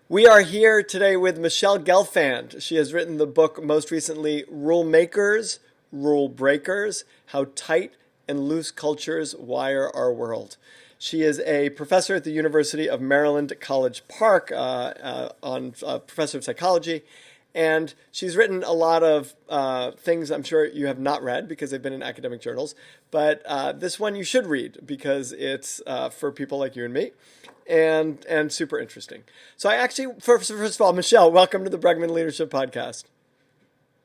We are here today with Michele Gelfand. She has written the book most recently, Rule Makers, Rule Breakers, How Tight and Loose Cultures Wire Our World. She is a professor at the University of Maryland, College Park, professor of psychology. And she's written a lot of things I'm sure you have not read because they've been in academic journals. But this one you should read because it's for people like you and me and super interesting. So I actually, first of all, Michele, welcome to the Bregman Leadership Podcast.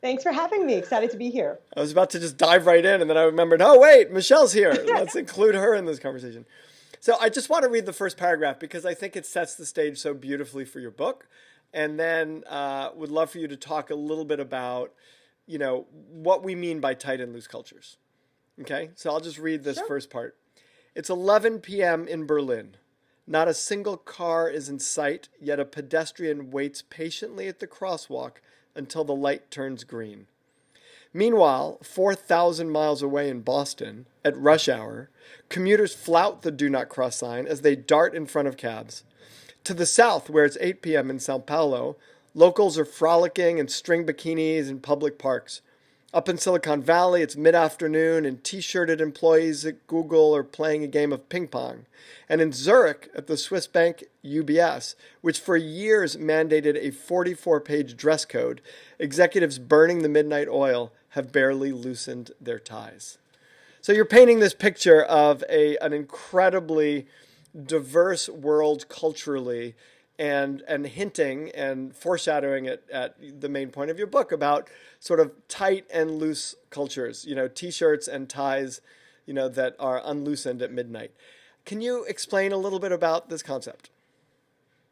Thanks for having me. Excited to be here. I was about to just dive right in, and then I remembered, oh, wait, Michelle's here. Let's include her in this conversation. So I just want to read the first paragraph because I think it sets the stage so beautifully for your book. And then would love for you to talk a little bit about, what we mean by tight and loose cultures. Okay, so I'll just read this first part. It's 11 p.m. in Berlin. Not a single car is in sight, yet a pedestrian waits patiently at the crosswalk until the light turns green. Meanwhile, 4,000 miles away in Boston, at rush hour, commuters flout the do not cross sign as they dart in front of cabs. To the south, where it's 8 p.m. in Sao Paulo, locals are frolicking in string bikinis in public parks. Up in Silicon Valley, it's mid-afternoon and t-shirted employees at Google are playing a game of ping pong. And in Zurich, at the Swiss bank UBS, which for years mandated a 44-page dress code, executives burning the midnight oil have barely loosened their ties. So you're painting this picture of an incredibly diverse world culturally and hinting and foreshadowing at the main point of your book about sort of tight and loose cultures, t-shirts and ties, that are unloosened at midnight. Can you explain a little bit about this concept?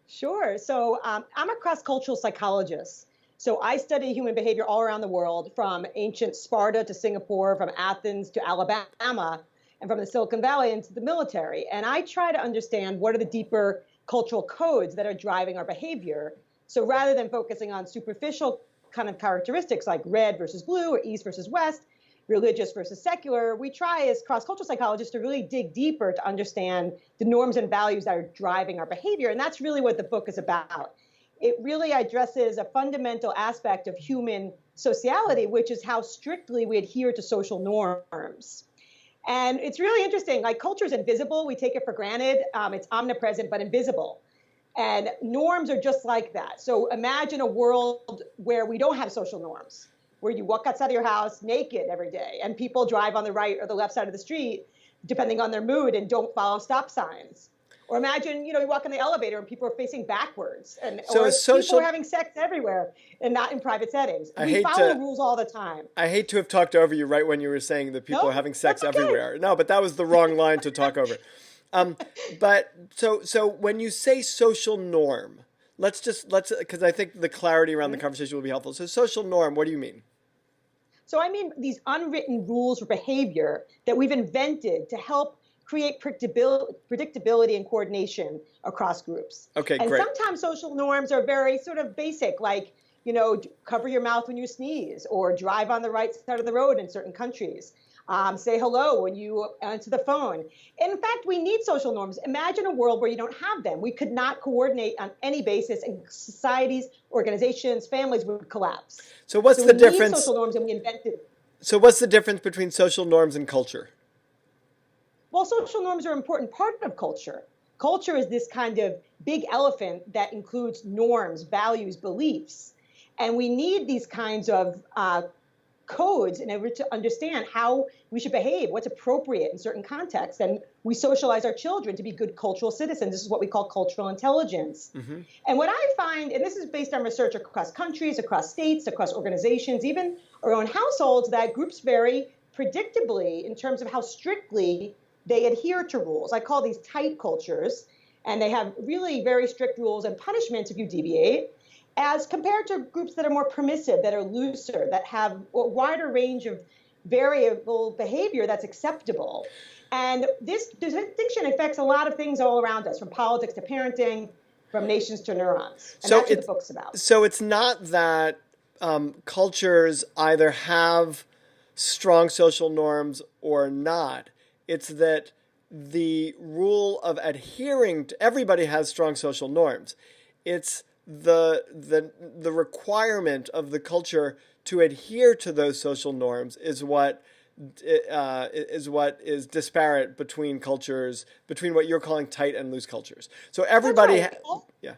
Sure. So I'm a cross-cultural psychologist. So I study human behavior all around the world, from ancient Sparta to Singapore, from Athens to Alabama, and from the Silicon Valley into the military. And I try to understand what are the deeper cultural codes that are driving our behavior. So rather than focusing on superficial kind of characteristics like red versus blue or east versus west, religious versus secular, we try as cross-cultural psychologists to really dig deeper to understand the norms and values that are driving our behavior. And that's really what the book is about. It really addresses a fundamental aspect of human sociality, which is how strictly we adhere to social norms. And it's really interesting. Like, culture is invisible. We take it for granted. It's omnipresent, but invisible. And norms are just like that. So imagine a world where we don't have social norms, where you walk outside of your house naked every day and people drive on the right or the left side of the street, depending on their mood, and don't follow stop signs. Or imagine, you walk in the elevator and people are facing backwards, people are having sex everywhere and not in private settings. We follow rules all the time. I hate to have talked over you right when you were saying that people are having sex everywhere. No, but that was the wrong line to talk over. But so when you say social norm, let's because I think the clarity around the conversation will be helpful. So social norm, what do you mean? So I mean these unwritten rules for behavior that we've invented to help create predictability and coordination across groups. Okay, and great. Sometimes social norms are very sort of basic, like, cover your mouth when you sneeze, or drive on the right side of the road in certain countries. Say hello when you answer the phone. In fact, we need social norms. Imagine a world where you don't have them. We could not coordinate on any basis, and societies, organizations, families would collapse. So what's the difference? We need social norms, and we invented. So what's the difference between social norms and culture? Well, social norms are an important part of culture. Culture is this kind of big elephant that includes norms, values, beliefs. And we need these kinds of codes in order to understand how we should behave, what's appropriate in certain contexts. And we socialize our children to be good cultural citizens. This is what we call cultural intelligence. Mm-hmm. And what I find, and this is based on research across countries, across states, across organizations, even our own households, that groups vary predictably in terms of how strictly they adhere to rules. I call these tight cultures, and they have really very strict rules and punishments if you deviate, as compared to groups that are more permissive, that are looser, that have a wider range of variable behavior that's acceptable. And this distinction affects a lot of things all around us, from politics to parenting, from nations to neurons. And that's what the book's about. So it's not that cultures either have strong social norms or not. It's that the rule of adhering to everybody has strong social norms. It's the requirement of the culture to adhere to those social norms is what is disparate between cultures, between what you're calling tight and loose cultures. So everybody, That's right. yeah,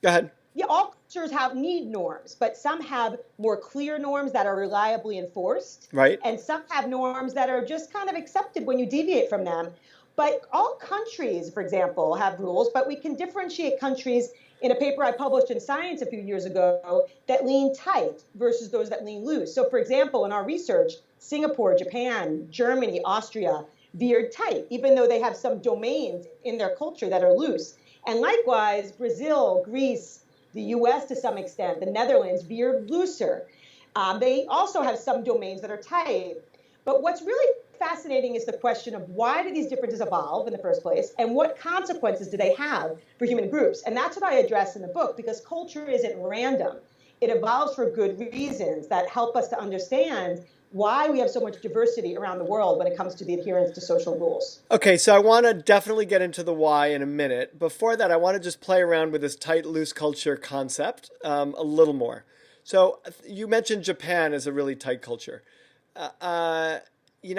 go ahead. Yeah, all cultures need norms, but some have more clear norms that are reliably enforced. Right. And some have norms that are just kind of accepted when you deviate from them. But all countries, for example, have rules, but we can differentiate countries in a paper I published in Science a few years ago that lean tight versus those that lean loose. So, for example, in our research, Singapore, Japan, Germany, Austria veered tight, even though they have some domains in their culture that are loose. And likewise, Brazil, Greece, the US to some extent, the Netherlands veered looser. They also have some domains that are tight. But what's really fascinating is the question of why do these differences evolve in the first place, and what consequences do they have for human groups? And that's what I address in the book, because culture isn't random. It evolves for good reasons that help us to understand why we have so much diversity around the world when it comes to the adherence to social rules. Okay, so I want to definitely get into the why in a minute. Before that, I want to just play around with this tight, loose culture concept a little more. So you mentioned Japan as a really tight culture.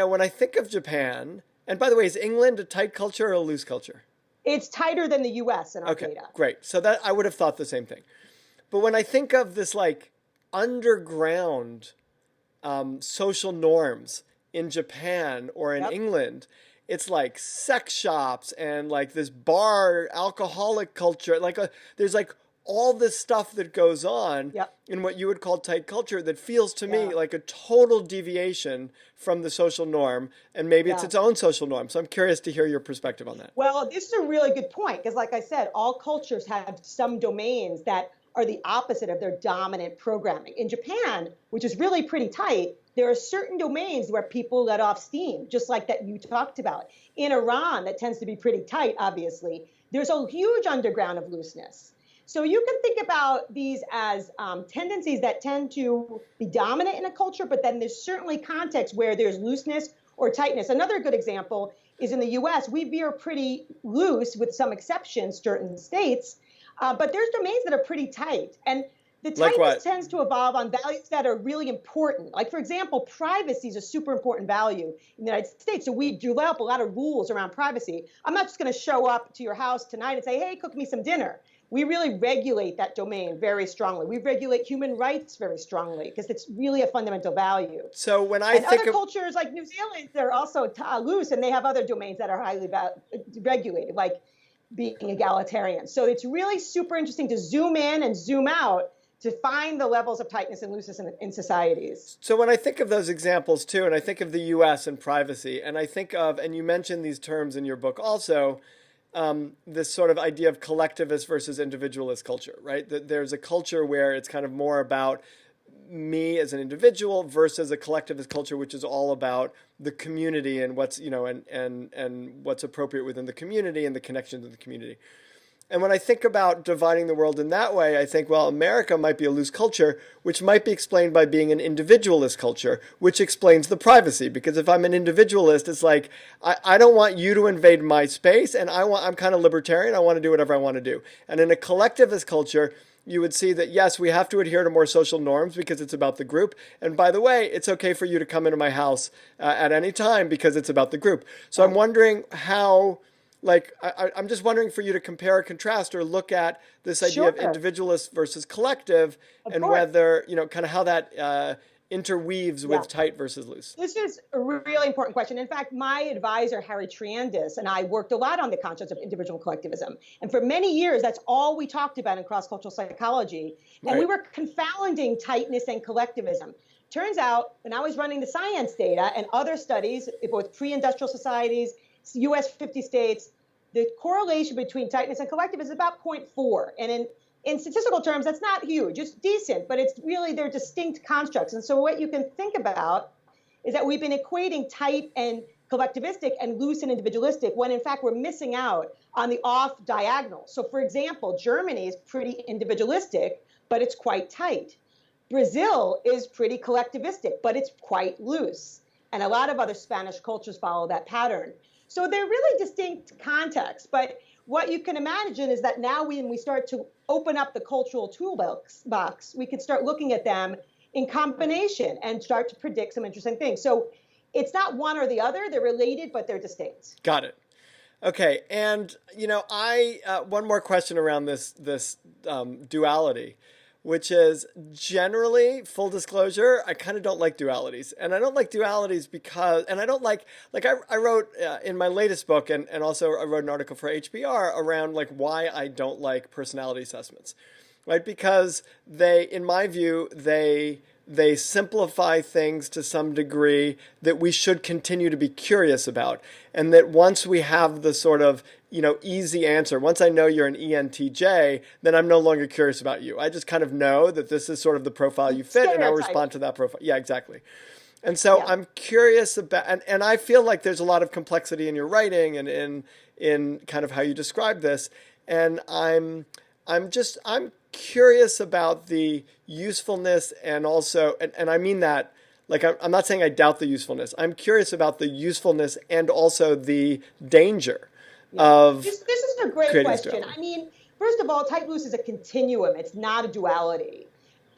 When I think of Japan, and by the way, is England a tight culture or a loose culture? It's tighter than the US in our data. Great. So that I would have thought the same thing. But when I think of this like underground social norms in Japan or in England, it's like sex shops and like this bar alcoholic culture. There's like all this stuff that goes on in what you would call tight culture that feels to me like a total deviation from the social norm, and maybe it's its own social norm. So I'm curious to hear your perspective on that. Well, this is a really good point, because like I said, all cultures have some domains that are the opposite of their dominant programming. In Japan, which is really pretty tight, there are certain domains where people let off steam, just like that you talked about. In Iran, that tends to be pretty tight, obviously, there's a huge underground of looseness. So you can think about these as tendencies that tend to be dominant in a culture, but then there's certainly contexts where there's looseness or tightness. Another good example is in the US, we veer pretty loose with some exceptions, certain states, but there's domains that are pretty tight. And the tightness tends to evolve on values that are really important. Like, for example, privacy is a super important value in the United States. So we develop a lot of rules around privacy. I'm not just going to show up to your house tonight and say, hey, cook me some dinner. We really regulate that domain very strongly. We regulate human rights very strongly because it's really a fundamental value. So when I think other cultures like New Zealand, they're also loose, and they have other domains that are highly regulated, like being egalitarian. So it's really super interesting to zoom in and zoom out to find the levels of tightness and looseness in societies. So when I think of those examples too, and I think of the U.S. and privacy, and I think of, and you mentioned these terms in your book also, this sort of idea of collectivist versus individualist culture, right? That there's a culture where it's kind of more about me as an individual versus a collectivist culture, which is all about the community and what's, and what's appropriate within the community and the connection to the community. And when I think about dividing the world in that way, I think, well, America might be a loose culture, which might be explained by being an individualist culture, which explains the privacy. Because if I'm an individualist, it's like, I don't want you to invade my space, and I'm kind of libertarian. I want to do whatever I want to do. And in a collectivist culture, you would see that, yes, we have to adhere to more social norms because it's about the group. And by the way, it's okay for you to come into my house at any time because it's about the group. So I'm wondering how... I'm just wondering for you to compare or contrast or look at this idea of individualist versus collective, and whether, kind of how that interweaves with tight versus loose. This is a really important question. In fact, my advisor, Harry Triandis, and I worked a lot on the concept of individual collectivism. And for many years, that's all we talked about in cross-cultural psychology. And we were confounding tightness and collectivism. Turns out, when I was running the science data and other studies, both pre-industrial societies, US 50 states, the correlation between tightness and collectivism is about 0.4. And in statistical terms, that's not huge. It's decent, but it's really, they're distinct constructs. And so what you can think about is that we've been equating tight and collectivistic and loose and individualistic when in fact we're missing out on the off diagonal. So for example, Germany is pretty individualistic, but it's quite tight. Brazil is pretty collectivistic, but it's quite loose. And a lot of other Spanish cultures follow that pattern. So they're really distinct contexts, but what you can imagine is that now when we start to open up the cultural toolbox, we could start looking at them in combination and start to predict some interesting things. So it's not one or the other. They're related, but they're distinct. Got it. Okay, and I one more question around this duality, which is generally, full disclosure, I kind of don't like dualities, and I don't like dualities because, and I don't like I wrote in my latest book, and also I wrote an article for HBR around like why I don't like personality assessments, right? Because in my view, they simplify things to some degree that we should continue to be curious about. And that once we have the sort of, easy answer, once I know you're an ENTJ, then I'm no longer curious about you. I just kind of know that this is sort of the profile you fit, and I'll respond to that profile. Yeah, exactly. And so I'm curious about, and I feel like there's a lot of complexity in your writing and in kind of how you describe this. And I'm curious about the usefulness, and also, and I mean that, like, I'm not saying I doubt the usefulness. I'm curious about the usefulness and also the danger of this is a great question. I mean, first of all, tight loose is a continuum. It's not a duality.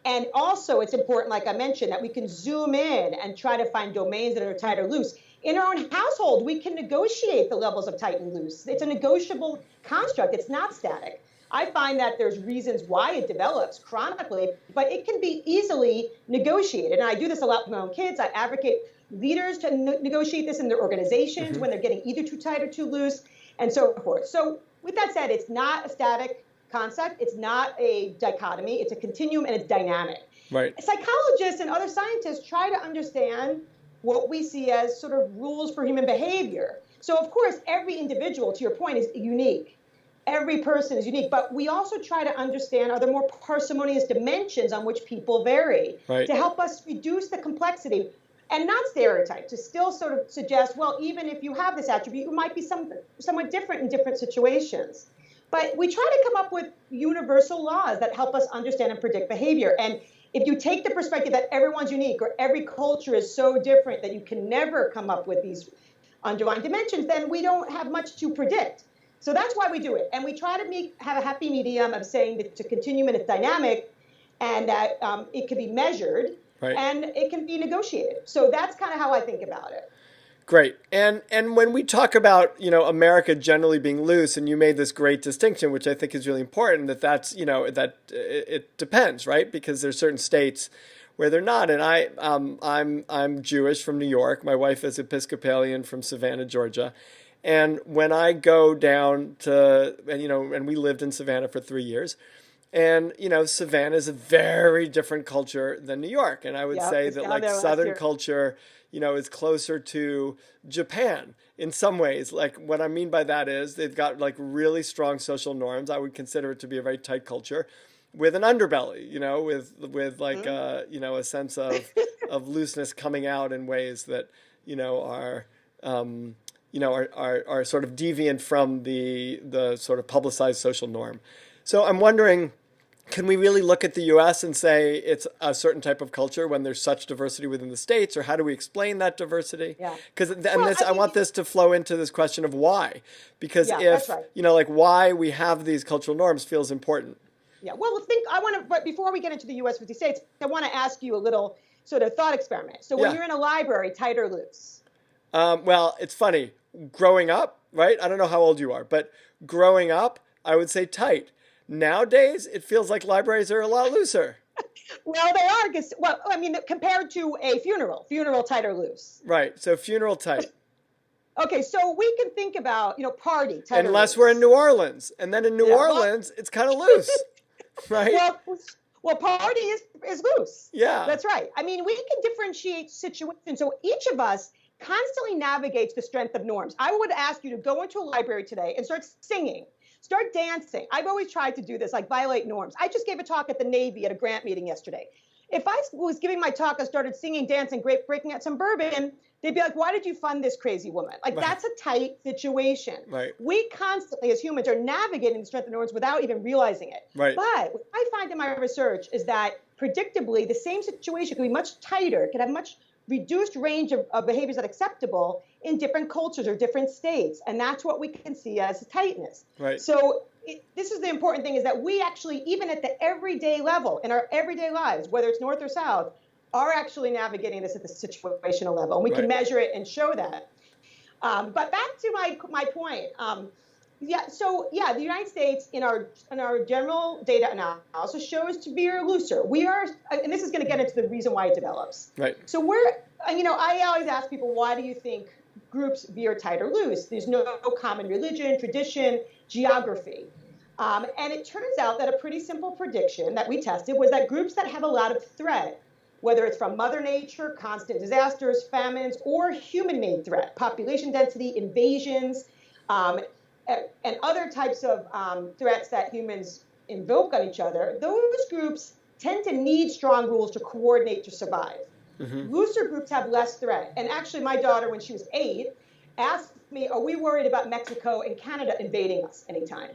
And also, it's important, like I mentioned, that we can zoom in and try to find domains that are tight or loose. In our own household, we can negotiate the levels of tight and loose. It's a negotiable construct. It's not static. I find that there's reasons why it develops chronically, but it can be easily negotiated. And I do this a lot with my own kids. I advocate leaders to negotiate this in their organizations when they're getting either too tight or too loose, and so forth. So with that said, it's not a static concept. It's not a dichotomy. It's a continuum, and it's dynamic. Right. Psychologists and other scientists try to understand what we see as sort of rules for human behavior. So of course, every individual, to your point, is unique. Every person is unique, but we also try to understand, are there more parsimonious dimensions on which people vary to help us reduce the complexity and not stereotype, to still sort of suggest, well, even if you have this attribute, you might be somewhat different in different situations. But we try to come up with universal laws that help us understand and predict behavior. And if you take the perspective that everyone's unique or every culture is so different that you can never come up with these underlying dimensions, then we don't have much to predict. So that's why we do it. And we try to have a happy medium of saying that it's a continuum and it's dynamic, and that it can be measured and it can be negotiated. So that's kind of how I think about it. Great. And when we talk about, America generally being loose, and you made this great distinction, which I think is really important, that's, that it depends, right? Because there's certain states where they're not. And I'm Jewish from New York. My wife is Episcopalian from Savannah, Georgia. And when I go down to, and we lived in Savannah for 3 years, and, Savannah is a very different culture than New York. And I would say that like Southern culture, is closer to Japan in some ways. Like what I mean by that is they've got like really strong social norms. I would consider it to be a very tight culture with an underbelly, with like, a sense of looseness coming out in ways that, are sort of deviant from the sort of publicized social norm. So I'm wondering, can we really look at the U.S. and say it's a certain type of culture when there's such diversity within the states, or how do we explain that diversity? Yeah. Because I want this to flow into this question of why, because like why we have these cultural norms feels important. Yeah. Well, but before we get into the U.S. 50 states, I want to ask you a little sort of thought experiment. So when you're in a library, tight or loose? Well, it's funny. Growing up, right? I don't know how old you are, but growing up, I would say tight. Nowadays, it feels like libraries are a lot looser. Well, they are. Compared to a funeral tight or loose. Right. So funeral tight. Okay, so we can think about, party tight or loose. Unless we're in New Orleans. And then in New Orleans, it's kind of loose. Right? Well, party is loose. Yeah. That's right. I mean, we can differentiate situations. So each of us constantly navigates the strength of norms. I would ask you to go into a library today and start singing, start dancing. I've always tried to do this, like violate norms. I just gave a talk at the Navy at a grant meeting yesterday. If I was giving my talk and started singing, dancing, breaking out some bourbon, they'd be like, why did you fund this crazy woman? Like, that's a tight situation. Right. We constantly, as humans, are navigating the strength of norms without even realizing it. Right. But what I find in my research is that, predictably, the same situation can be much tighter, can have much reduced range of behaviors that are acceptable in different cultures or different states. And that's what we can see as tightness. Right. So this is the important thing, is that we actually, even at the everyday level, in our everyday lives, whether it's north or south, are actually navigating this at the situational level. And we can measure it and show that. But back to my point. The United States in our general data analysis shows to be looser. We are, and this is going to get into the reason why it develops. Right. So I always ask people, why do you think groups veer tight or loose? There's no common religion, tradition, geography. And it turns out that a pretty simple prediction that we tested was that groups that have a lot of threat, whether it's from Mother Nature, constant disasters, famines, or human-made threat, population density, invasions, and other types of threats that humans invoke on each other, those groups tend to need strong rules to coordinate to survive. Mm-hmm. Looser groups have less threat. And actually, my daughter, when she was 8, asked me, are we worried about Mexico and Canada invading us anytime?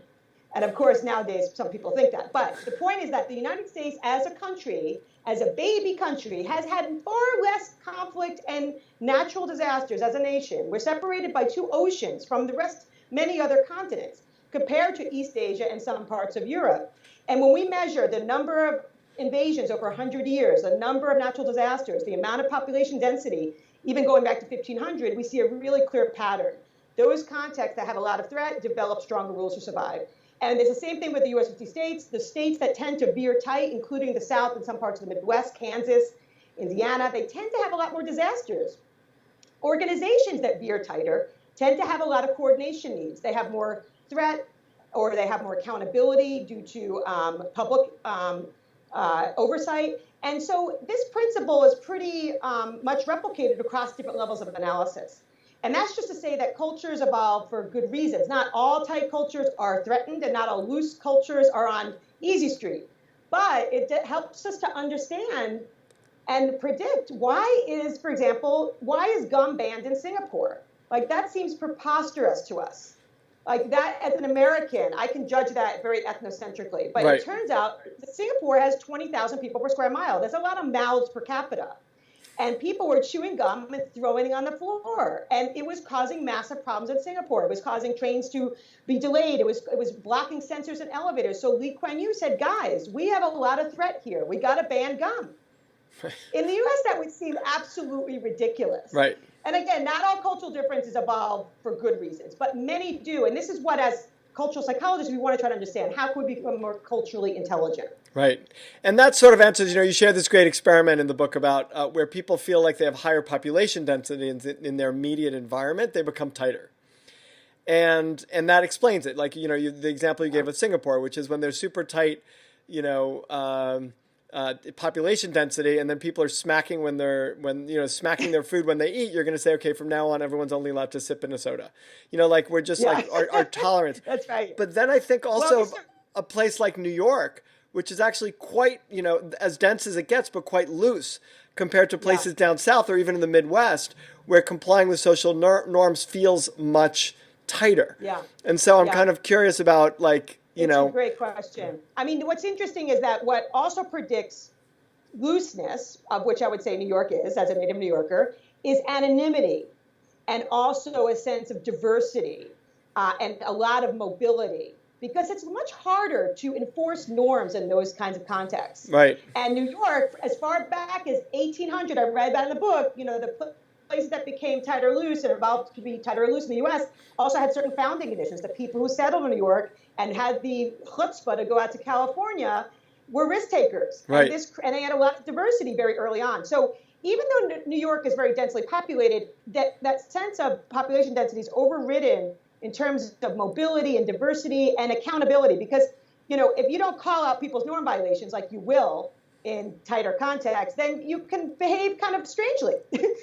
And of course, nowadays, some people think that. But the point is that the United States as a country, as a baby country, has had far less conflict and natural disasters as a nation. We're separated by 2 oceans from the rest, many other continents, compared to East Asia and some parts of Europe. And when we measure the number of invasions over 100 years, the number of natural disasters, the amount of population density, even going back to 1500, we see a really clear pattern. Those contexts that have a lot of threat develop stronger rules to survive. And it's the same thing with the US 50 states. The states that tend to veer tight, including the South and some parts of the Midwest, Kansas, Indiana, they tend to have a lot more disasters. Organizations that veer tighter tend to have a lot of coordination needs. They have more threat, or they have more accountability due to public oversight. And so this principle is pretty much replicated across different levels of analysis. And that's just to say that cultures evolve for good reasons. Not all tight cultures are threatened, and not all loose cultures are on easy street. But it helps us to understand and predict for example, why is gum banned in Singapore? Like, that seems preposterous to us. Like, that, as an American, I can judge that very ethnocentrically. But It turns out that Singapore has 20,000 people per square mile. There's a lot of mouths per capita. And people were chewing gum and throwing it on the floor. And it was causing massive problems in Singapore. It was causing trains to be delayed. It was blocking sensors in elevators. So Lee Kuan Yew said, guys, we have a lot of threat here. We got to ban gum. In the U.S., that would seem absolutely ridiculous. Right. And again, not all cultural differences evolve for good reasons, but many do. And this is what, as cultural psychologists, we want to try to understand. How can we become more culturally intelligent? Right. And that sort of answers, you share this great experiment in the book about where people feel like they have higher population density in their immediate environment, they become tighter. And that explains it. Like, the example you gave of Singapore, which is when they're super tight, population density, and then people are smacking smacking their food when they eat, you're going to say, okay, from now on, everyone's only allowed to sip in a soda. We're just like our tolerance. That's right. But then I think also a place like New York, which is actually quite, as dense as it gets, but quite loose compared to places down south or even in the Midwest, where complying with social norms feels much tighter. Yeah. And so I'm kind of curious about, It's a great question. I mean, what's interesting is that what also predicts looseness, of which I would say New York is, as a native New Yorker, is anonymity, and also a sense of diversity and a lot of mobility, because it's much harder to enforce norms in those kinds of contexts. Right. And New York, as far back as 1800, I read that in the book, the places that became tight or loose and evolved to be tight or loose in the U.S. also had certain founding conditions. The people who settled in New York and had the chutzpah to go out to California were risk takers. Right. And they had a lot of diversity very early on. So even though New York is very densely populated, that sense of population density is overridden in terms of mobility and diversity and accountability. Because, if you don't call out people's norm violations like you will in tighter contexts, then you can behave kind of strangely.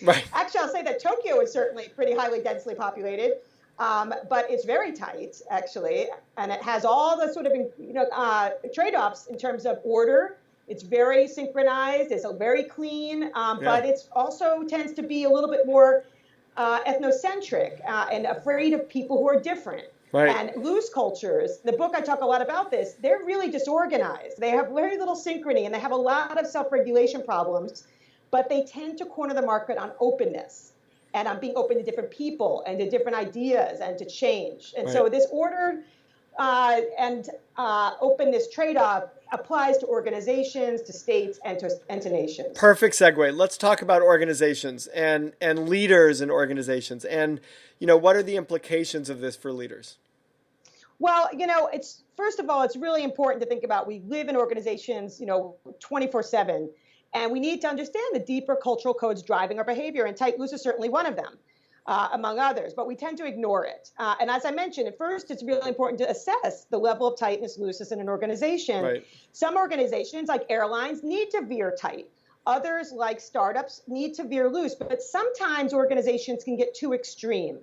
Right. Actually, I'll say that Tokyo is certainly pretty highly densely populated, but it's very tight, actually, and it has all the sort of trade-offs in terms of order. It's very synchronized. It's very clean, but it also tends to be a little bit more ethnocentric and afraid of people who are different. Right. And loose cultures, the book I talk a lot about this, they're really disorganized. They have very little synchrony, and they have a lot of self-regulation problems but they tend to corner the market on openness and on being open to different people and to different ideas and to change. And so this order and openness trade-off applies to organizations, to states, and to nations. Perfect segue. Let's talk about organizations and leaders in organizations. And, what are the implications of this for leaders? Well, it's first of all, it's really important to think about we live in organizations, 24/7, and we need to understand the deeper cultural codes driving our behavior. And tight loose is certainly one of them, among others, but we tend to ignore it. And as I mentioned, at first, it's really important to assess the level of tightness, looseness in an organization. Right. Some organizations, like airlines, need to veer tight. Others, like startups, need to veer loose. But sometimes organizations can get too extreme.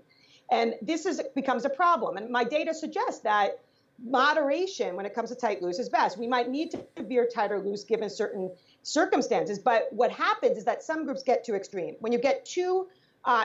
And this becomes a problem. And my data suggests that moderation when it comes to tight loose is best. We might need to veer tight or loose given certain circumstances. But what happens is that some groups get too extreme. When you get too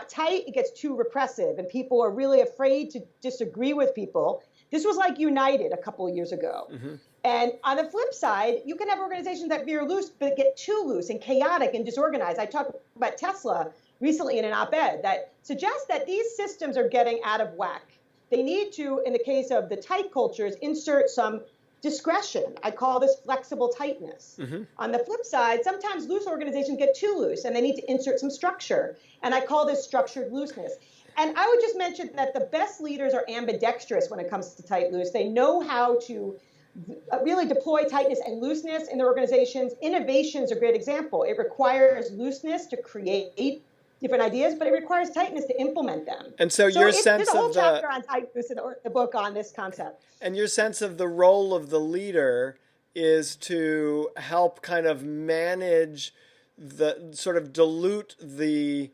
tight, it gets too repressive, and people are really afraid to disagree with people. This was like United a couple of years ago. Mm-hmm. And on the flip side, you can have organizations that veer loose, but get too loose and chaotic and disorganized. I talked about Tesla recently in an op-ed that suggests that these systems are getting out of whack. They need to, in the case of the tight cultures, insert some discretion. I call this flexible tightness. Mm-hmm. On the flip side, sometimes loose organizations get too loose and they need to insert some structure. And I call this structured looseness. And I would just mention that the best leaders are ambidextrous when it comes to tight loose. They know how to really deploy tightness and looseness in their organizations. Innovation is a great example. It requires looseness to create different ideas, but it requires tightness to implement them. And so your sense there's a whole of chapter on tightness in the book on this concept. And your sense of the role of the leader is to help kind of manage the sort of dilute the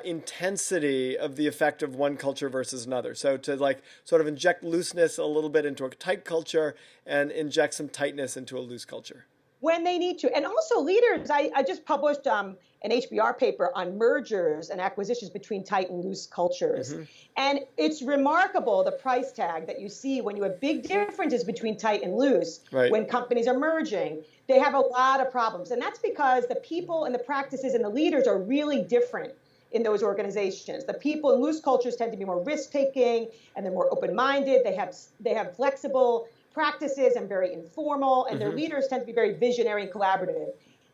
intensity of the effect of one culture versus another. So to like sort of inject looseness a little bit into a tight culture and inject some tightness into a loose culture. When they need to. And also leaders, I just published an HBR paper on mergers and acquisitions between tight and loose cultures. Mm-hmm. And it's remarkable the price tag that you see when you have big differences between tight and loose. Right. When companies are merging. They have a lot of problems. And that's because the people and the practices and the leaders are really different in those organizations. The people in loose cultures tend to be more risk-taking and they're more open-minded. They have flexible practices and very informal, and their leaders tend to be very visionary and collaborative.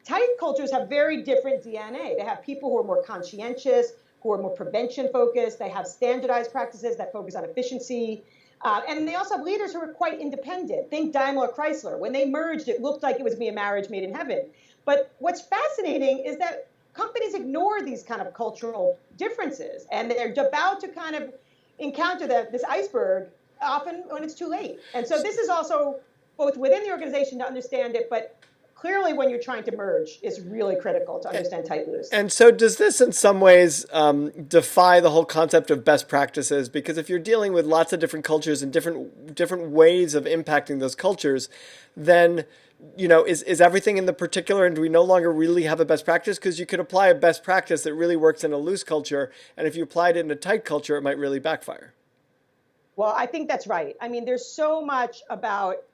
Tight cultures have very different DNA. They have people who are more conscientious, who are more prevention focused. They have standardized practices that focus on efficiency. And they also have leaders who are quite independent. Think Daimler Chrysler. When they merged, it looked like it was a marriage made in heaven. But what's fascinating is that companies ignore these kind of cultural differences, and they're about to kind of encounter this iceberg often when it's too late. And so this is also both within the organization to understand it, but clearly when you're trying to merge is really critical to understand tight loose. And so does this in some ways defy the whole concept of best practices? Because if you're dealing with lots of different cultures and different ways of impacting those cultures, then is everything in the particular, and do we no longer really have a best practice? Because you could apply a best practice that really works in a loose culture, and if you applied it in a tight culture, it might really backfire. Well, I think that's right. I mean, there's so much about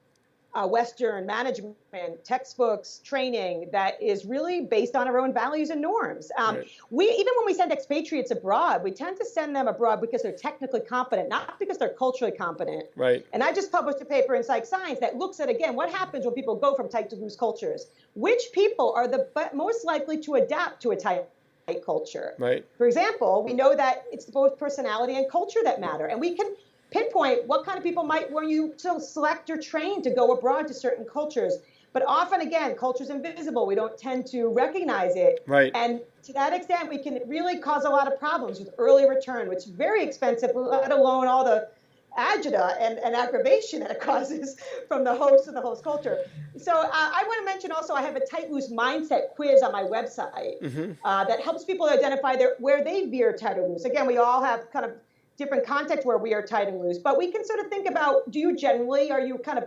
Western management, textbooks, training that is really based on our own values and norms. Right. Even when we send expatriates abroad, we tend to send them abroad because they're technically competent, not because they're culturally competent. Right. And I just published a paper in Psych Science that looks at, again, what happens when people go from tight to loose cultures. Which people are the most likely to adapt to a tight culture? Right. For example, we know that it's both personality and culture that matter, and we can pinpoint what kind of people might want you to select or train to go abroad to certain cultures. But often, again, culture's invisible. We don't tend to recognize it. Right. And to that extent, we can really cause a lot of problems with early return, which is very expensive, let alone all the agita and aggravation that it causes from the host and the host culture. So I want to mention also, I have a tight loose mindset quiz on my website that helps people identify where they veer tight or loose. Again, we all have kind of different contexts where we are tight and loose, but we can sort of think about, are you kind of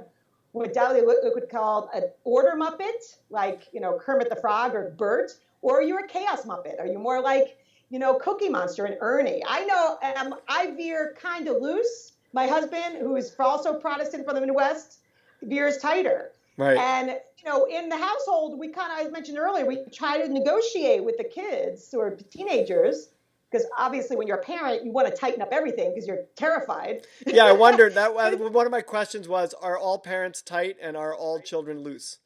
what Dali would call an order Muppet, like, Kermit the Frog or Bert, or are you a chaos Muppet? Are you more like, Cookie Monster and Ernie? I know I veer kind of loose. My husband, who is also Protestant from the Midwest, veers tighter. Right. And, in the household, we kind of, as mentioned earlier, we try to negotiate with the kids or teenagers, because obviously when you're a parent, you want to tighten up everything because you're terrified. Yeah, I wondered that But one of my questions was, are all parents tight and are all children loose?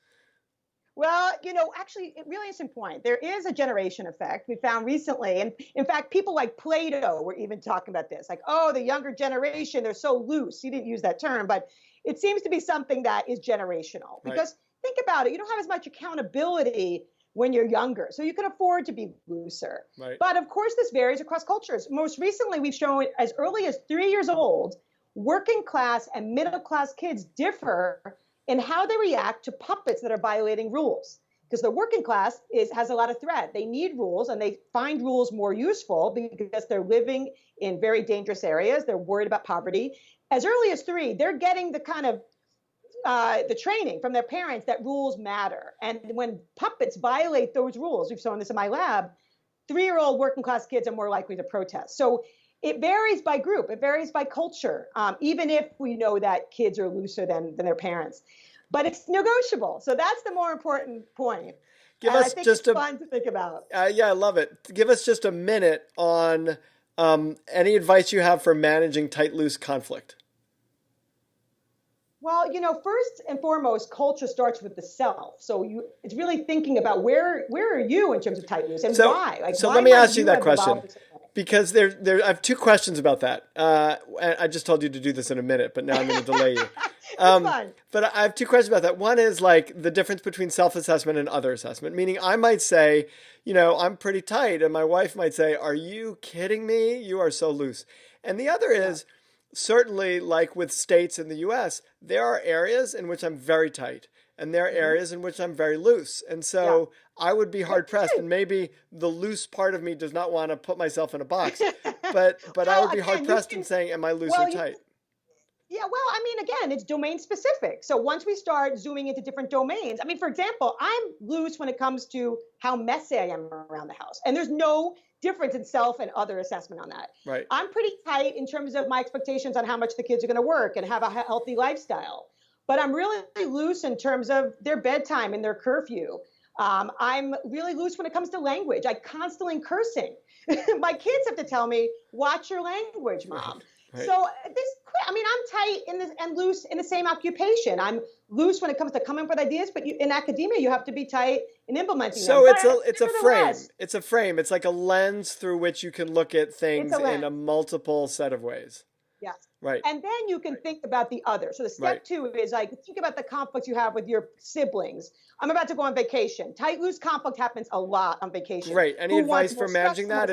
Well, actually, a really interesting point. There is a generation effect we found recently. And in fact, people like Plato were even talking about this, like, oh, the younger generation, they're so loose. He didn't use that term, but it seems to be something that is generational. Right. Because think about it, you don't have as much accountability when you're younger. So you can afford to be looser. Right. But of course, this varies across cultures. Most recently, we've shown as early as 3 years old, working class and middle class kids differ in how they react to puppets that are violating rules. Because the working class has a lot of threat. They need rules, and they find rules more useful because they're living in very dangerous areas. They're worried about poverty. As early as 3, they're getting the kind of the training from their parents that rules matter. And when puppets violate those rules, we've shown this in my lab, 3-year-old working class kids are more likely to protest. So it varies by group. It varies by culture, even if we know that kids are looser than their parents. But it's negotiable. So that's the more important point. Give And us I think just it's fun to think about. Yeah, I love it. Give us just a minute on any advice you have for managing tight loose conflict. Well, first and foremost, culture starts with the self. So it's really thinking about where are you in terms of tight loose and why? Like, So why let me might ask you that have question, evolved in such a way? because I have two questions about that. And I just told you to do this in a minute, but now I'm going to delay you. It's fun. But I have two questions about that. One is like the difference between self-assessment and other assessment, meaning I might say, I'm pretty tight, and my wife might say, are you kidding me? You are so loose. And the other is, certainly, like with states in the US, there are areas in which I'm very tight, and there are areas in which I'm very loose. And so I would be hard pressed, and maybe the loose part of me does not want to put myself in a box, but I would be hard pressed in saying, am I loose or tight? Yeah, well, I mean, again, it's domain specific. So once we start zooming into different domains, I mean, for example, I'm loose when it comes to how messy I am around the house. And there's no difference in self and other assessment on that. Right. I'm pretty tight in terms of my expectations on how much the kids are going to work and have a healthy lifestyle. But I'm really loose in terms of their bedtime and their curfew. I'm really loose when it comes to language. I constantly cursing. My kids have to tell me, watch your language, Mom. Right. So I'm tight and loose in the same occupation. I'm loose when it comes to coming up with ideas, but in academia, you have to be tight in implementing them. So it's a frame. It's a frame. It's like a lens through which you can look at things in a multiple set of ways. Yes. Right. And then you can think about the other. So the step 2 is like, think about the conflicts you have with your siblings. I'm about to go on vacation. Tight, loose conflict happens a lot on vacation. Right. Any advice for managing that?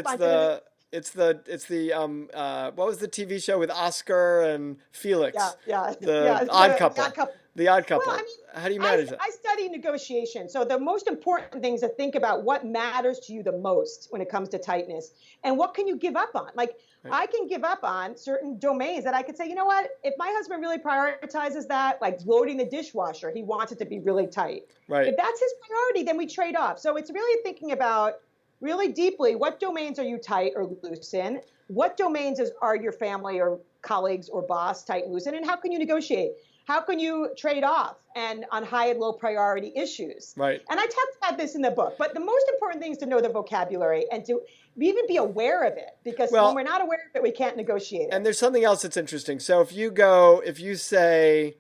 It's the what was the TV show with Oscar and Felix? The Odd Couple. The Odd Couple. Well, I mean, how do you manage that? I study negotiation. So the most important thing is to think about what matters to you the most when it comes to tightness, and what can you give up on? Like, I can give up on certain domains that I could say, you know what, if my husband really prioritizes that, like loading the dishwasher, he wants it to be really tight. Right. If that's his priority, then we trade off. So it's really thinking about really deeply, what domains are you tight or loose in? What domains are your family or colleagues or boss tight and loose in? And how can you negotiate? How can you trade off and on high and low priority issues? Right. And I talked about this in the book, but the most important thing is to know the vocabulary and to even be aware of it, because when we're not aware of it, we can't negotiate it. And there's something else that's interesting. So if you say,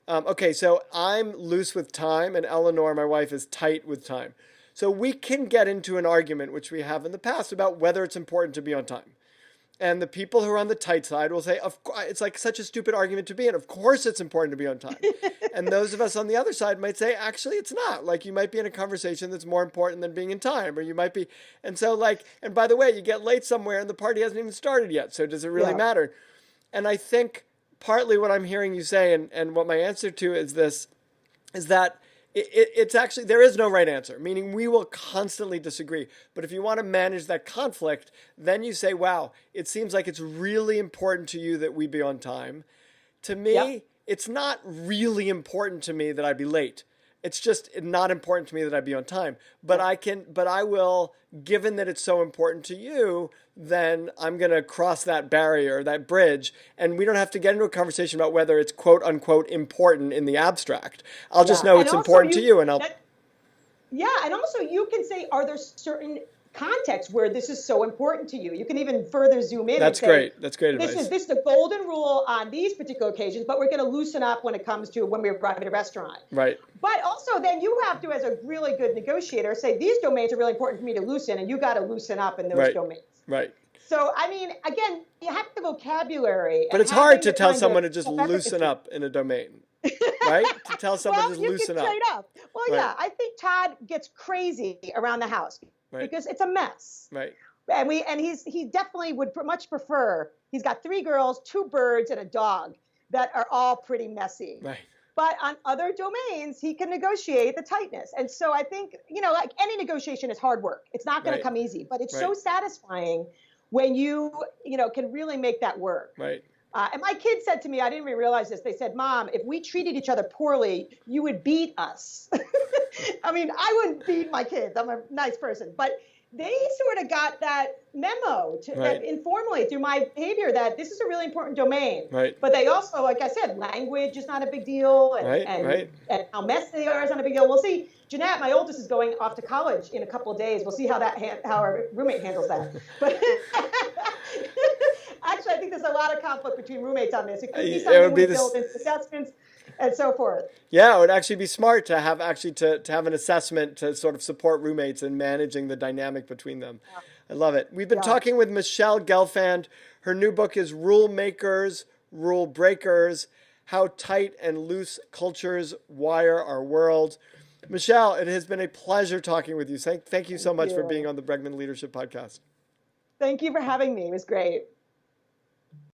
okay, so I'm loose with time and Eleanor, my wife, is tight with time. So we can get into an argument, which we have in the past, about whether it's important to be on time. And the people who are on the tight side will say, it's like such a stupid argument to be in. Of course it's important to be on time. And those of us on the other side might say, actually, it's not. Like, you might be in a conversation that's more important than being in time. Or you might be. And so, and by the way, you get late somewhere and the party hasn't even started yet. So does it really matter? And I think partly what I'm hearing you say, and what my answer to is that it's actually, there is no right answer, meaning we will constantly disagree. But if you want to manage that conflict, then you say, wow, it seems like it's really important to you that we be on time. To me, it's not really important to me that I be late. It's just not important to me that I be on time. But I will, given that it's so important to you, then I'm going to cross that barrier, that bridge. And we don't have to get into a conversation about whether it's quote unquote important in the abstract. I'll just know it's important to you, and and also you can say, are there certain contexts where this is so important to you? You can even further zoom in. That's and say, great. That's great advice. This is the golden rule on these particular occasions, but we're going to loosen up when it comes to when we arrive at a restaurant. Right. But also then you have to, as a really good negotiator, say these domains are really important for me to loosen, and you got to loosen up in those domains. Right. So, I mean, again, you have the vocabulary. But it's hard to tell someone to just loosen up in a domain. Right? To tell someone to just loosen up. Well, yeah, I think Todd gets crazy around the house because it's a mess. Right. And he definitely would much prefer. He's got 3 girls, 2 birds, and a dog that are all pretty messy. Right. But on other domains, he can negotiate the tightness. And so I think, like any negotiation is hard work. It's not going to come easy, but it's so satisfying when you can really make that work. Right. And my kids said to me, I didn't even realize this. They said, Mom, if we treated each other poorly, you would beat us. I mean, I wouldn't beat my kids. I'm a nice person. But they sort of got that memo that informally through my behavior that this is a really important domain. Right. But they also, like I said, language is not a big deal. And how messy they are is not a big deal. We'll see. Jeanette, my oldest, is going off to college in a couple of days. We'll see how how our roommate handles that. But actually, I think there's a lot of conflict between roommates on this. It could be something we build into assessments and so forth. Yeah, it would actually be smart to have to have an assessment to sort of support roommates in managing the dynamic between them. Yeah. I love it. We've been talking with Michele Gelfand. Her new book is Rule Makers, Rule Breakers: How Tight and Loose Cultures Wire Our World. Michele, it has been a pleasure talking with you. Thank you so much for being on the Bregman Leadership Podcast. Thank you for having me. It was great.